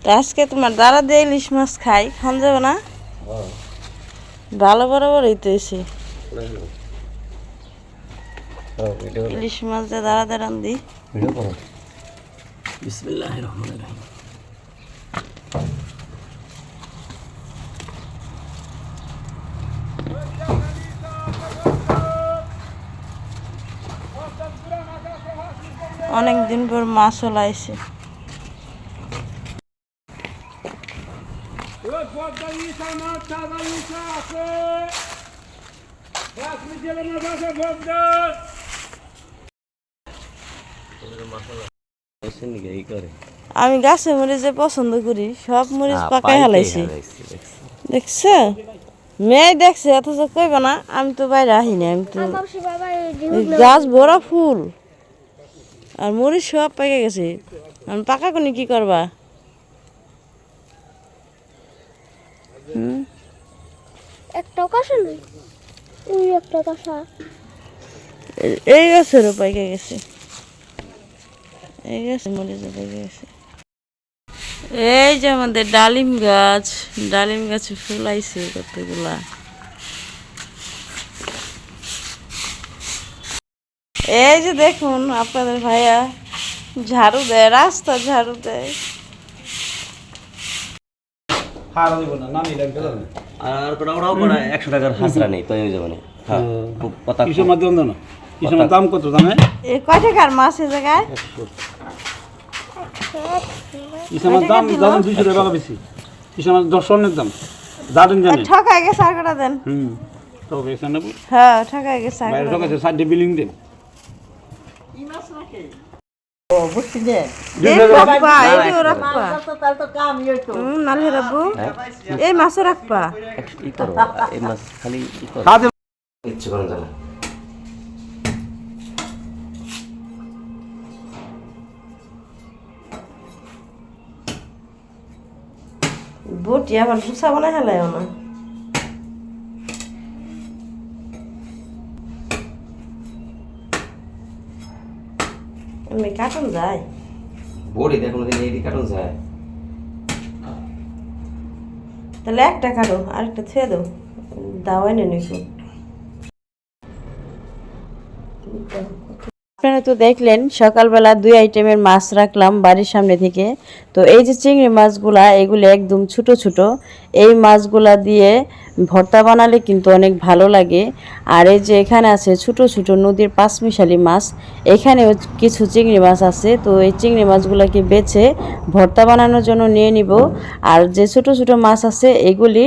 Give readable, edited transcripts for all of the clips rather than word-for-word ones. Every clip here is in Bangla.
তো আজকে তোমার দ্বারা দিয়ে ইলিশ মাছ খাই, খান যাবে না? ভালো বরাবরই তো এসে ইলিশ মাছ দিয়ে দ্বারা দিয়ে রান্ধি। বিসমিল্লাহির রহমানির রহিম। অনেকদিন পর মাছও লাইছে। আমি গাছে মরিচ পছন্দ করি, সব মরিচ পাকাই হালাইছি। দেখছো মেয়ে দেখছে, অথচ কইব না। আমি তো বাইরে আহিনি, আমি তো গাছ ভরা ফুল আর মরিচ সব পেকে গেছে। আমি পাকা কোনি কি করবা? একটা কাঁসা নেই, ওই একটা কাঁসা এই গাছেরও পেকে গেছে, এই গাছে মরিচ পেকে গেছে। এই যে আমাদের ডালিম গাছ, ডালিম গাছে ফুল আইছে কতগুলা। এই যে দেখুন আপনাদের ভাইয়া ঝাড়ু দেয়, রাস্তা ঝাড়ু দেয়। আর ওরাও করে 100 টাকার হাজরা নেই তো যাবে না। হ্যাঁ কথা কিসের মাধ্যমে দাও না, কিসের দাম কত দামে? এই কয় টাকার মাছ এই জায়গায়? কিসের দাম দাম 200 টাকা বেশি। কিসের মাছ 10 অনেক দাম দাদুন জানেন। ঠকাই গেছে, আর কটা দেন। তো গেছে না? হ্যাঁ ঠকাই গেছে। বাইরে ঠকাইছে, সাইডে বিলিং দেন। এই মাছ রাখে। এই মাছ রাখবা এই মাছ খালি ইচ্ছে করে জানা। বটি আবার ভুসা বানাই হেলায় না। এমনি কাটন যায় বড়ি দেখো না, এই কাটন যায়। তাহলে একটা কাটো, আরেকটা ছুঁয়ে দাও, দাওয়াই নেই নিকো। আপনারা তো দেখলেন সকালবেলা 2 আইটেমের মাছ রাখলাম বাড়ির সামনে থেকে। তো এই যে চিংড়ি মাছগুলা, এগুলো একদম ছোট ছোট। এই মাছগুলা দিয়ে ভর্তা বানালে কিন্তু অনেক ভালো লাগে। আর এই যে এখানে আছে ছোট ছোট নদীর পাঁচমিশালি মাছ, এখানেও কিছু চিংড়ি মাছ আছে। তো এই চিংড়ি মাছগুলোকে বেছে ভর্তা বানানোর জন্য নিয়ে নিব। আর যে ছোট ছোট মাছ আছে এগুলি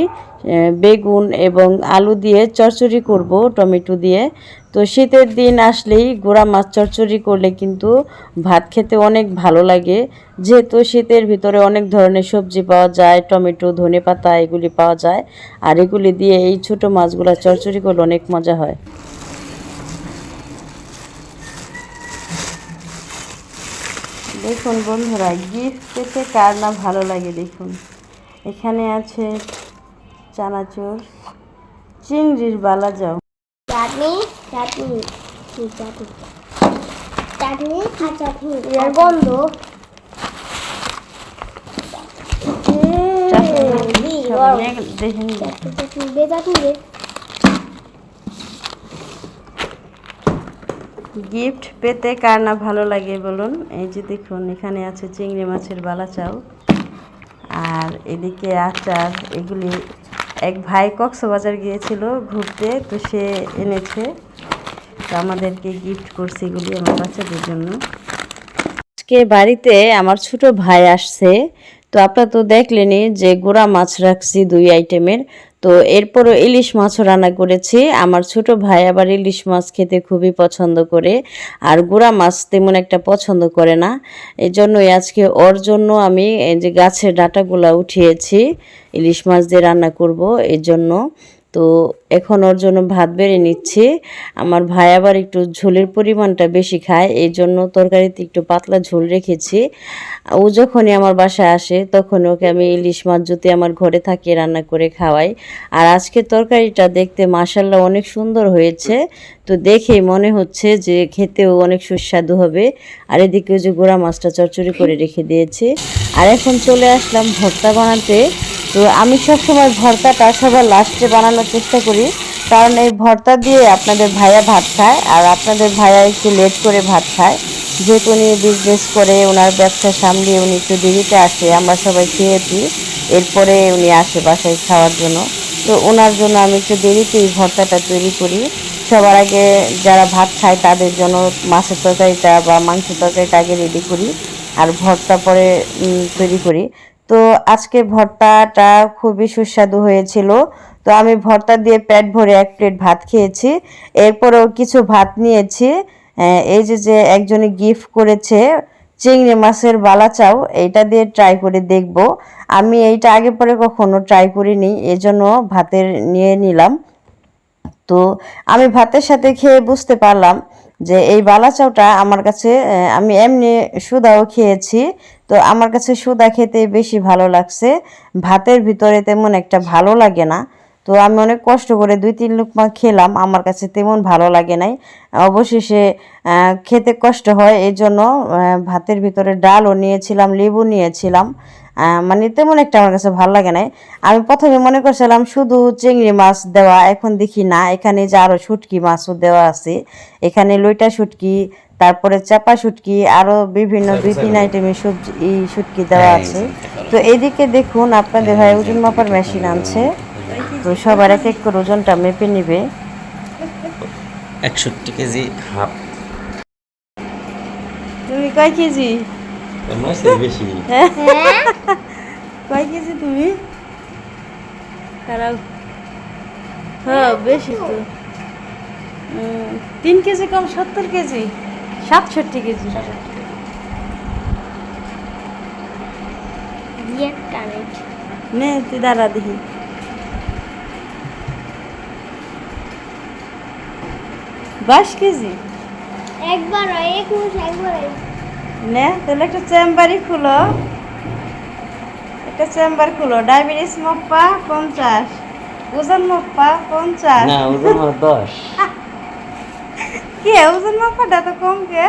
বেগুন এবং আলু দিয়ে চচ্চড়ি করব, টমেটো দিয়ে। তো শীতের দিন আসলেই গুঁড়া মাছ চচ্চড়ি করলে কিন্তু ভাত খেতে অনেক ভালো লাগে। যেহেতু শীতের ভিতরে অনেক ধরনের সবজি পাওয়া যায়, টমেটো, ধনেপাতা এগুলি পাওয়া যায়। আর এগুলি দিয়ে এই ছোট মাছগুলো চচ্চড়ি করলে অনেক মজা হয়। দেখুন বন্ধুরা, গিফট পেতে কার না ভালো লাগে। দেখুন এখানে আছে চানাচুর, চিংড়ির বালা যাও, চাটনি চাটনি চাটনি চাটনি আর চাটনি এর গন্ধ। গিফট পেতে কার না ভালো লাগে বলুন। এই যে দেখুন এখানে আছে চিংড়ি মাছের বালা চাও, আর এদিকে আচার। এগুলি এক ভাই কক্সবাজার গিয়েছিল ঘুরতে, তো সে এনেছে, তো আমাদেরকে গিফট করছে এগুলি আমার বাচ্চাদের জন্য। আজকে বাড়িতে আমার ছোট ভাই আসছে। তো আপনারা তো দেখলেনই যে গুঁড়া মাছ রাখছি 2 আইটেমের। তো এরপরও ইলিশ মাছও রান্না করেছি। আমার ছোট ভাই আবার ইলিশ মাছ খেতে খুবই পছন্দ করে, আর গুঁড়া মাছ তেমন একটা পছন্দ করে না। এই জন্যই আজকে ওর জন্য আমি এই যে গাছের ডাঁটাগুলো উঠিয়েছি, ইলিশ মাছ দিয়ে রান্না করব এই জন্য। তো এখন ওর জন্য ভাত বেড়ে নিচ্ছি। আমার ভাই আবার একটু ঝোলের পরিমাণটা বেশি খায়, এই জন্য তরকারিতে একটু পাতলা ঝোল রেখেছি। ও যখনই আমার বাসায় আসে তখন ওকে আমি ইলিশ মাছ যদি আমার ঘরে থাকে রান্না করে খাওয়াই। আর আজকে তরকারিটা দেখতে মাশাল্লাহ অনেক সুন্দর হয়েছে, তো দেখেই মনে হচ্ছে যে খেতেও অনেক সুস্বাদু হবে। আর এদিকে ওই যে গোড়া মাছটা চচ্চড়ি করে রেখে দিয়েছি। আর এখন চলে আসলাম ভর্তা বানাতে। তো আমি সবসময় ভর্তাটা সবার লাস্টে বানানোর চেষ্টা করি, কারণ এই ভর্তা দিয়ে আপনাদের ভাইয়া ভাত খায় আর আপনাদের ভাইয়া একটু লেট করে ভাত খায়, যেহেতু উনি বিজনেস করে ওনার ব্যবসা সামলিয়ে উনি একটু দেরিতে আসে। আমরা সবাই খেয়েছি, এরপরে উনি আসে বাসায় খাওয়ার জন্য। তো ওনার জন্য আমি একটু দেরিতেই ভর্তাটা তৈরি করি। সবার আগে যারা ভাত খায় তাদের জন্য মাছের তরকারিটা বা মাংসের তরকারিটা আগে রেডি করি, আর ভর্তা পরে তৈরি করি। তো আজকে ভর্তাটা খুবই সুস্বাদু হয়েছিল। তো আমি ভর্তা দিয়ে পেট ভরে 1 প্লেট ভাত খেয়েছি। এরপরেও কিছু ভাত নিয়েছি। এই যে একজনে গিফট করেছে চিংড়ি মাছের বালাচাও, এইটা দিয়ে ট্রাই করে দেখব। আমি এইটা আগে পরে কখনো ট্রাই করিনি, এজন্য ভাতের নিয়ে নিলাম। তো আমি ভাতের সাথে খেয়ে বুঝতে পারলাম যে এই বালাচাওটা আমার কাছে, আমি এমনি সুদাও খেয়েছি, তো আমার কাছে সুদা খেতে বেশি ভালো লাগছে, ভাতের ভিতরে তেমন একটা ভালো লাগে না। তো আমি অনেক কষ্ট করে 2-3 লুকমা খেলাম, আমার কাছে তেমন ভালো লাগে নাই। অবশেষে খেতে কষ্ট হয়, এই জন্য ভাতের ভিতরে ডালও নিয়েছিলাম, লেবু নিয়েছিলাম। মানে তেমন একটা আমার কাছে ভালো লাগে নাই। আমি প্রথমে মনে করছিলাম শুধু চিংড়ি মাছ দেওয়া, এখন দেখি না, এখানে যে আরও শুটকি মাছও দেওয়া আছে। এখানে লইটা শুটকি, তারপরে চাপা শুটকি, আরও বিভিন্ন 2-3 আইটেমের সবজি শুটকি দেওয়া আছে। তো এইদিকে দেখুন আপনাদের ভাই ওজন মাপার মেশিন আনছে, তো সবার এক এক করে ওজনটা মেপে নিবে। 61 কেজি হাফ। তুমি কয় কেজি? মাছের বেশি। কয় কেজি তুমি? খারাপ, হ্যাঁ বেশি তো। 3 কেজি কম, 70 কেজি, 67 কেজি। নে তুই দাঁড়া দেখি। বাইশ কেজি একবার হয়, 21 একবার হয়। নে, তাহলে একটা চেম্বারই খুলো, একটা চেম্বার খুলো। ডায়াবেটিস মাপা 50, ওজন মাপা 50। না ওজন আমার 10। কে ওজন মাপাটা তো কম কে?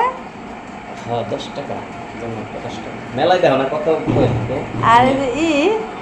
হ্যাঁ 10 টাকা ওজন মাপা 10 টাকা। মেলায় দেখো না কত হয়েছে। আর এই যে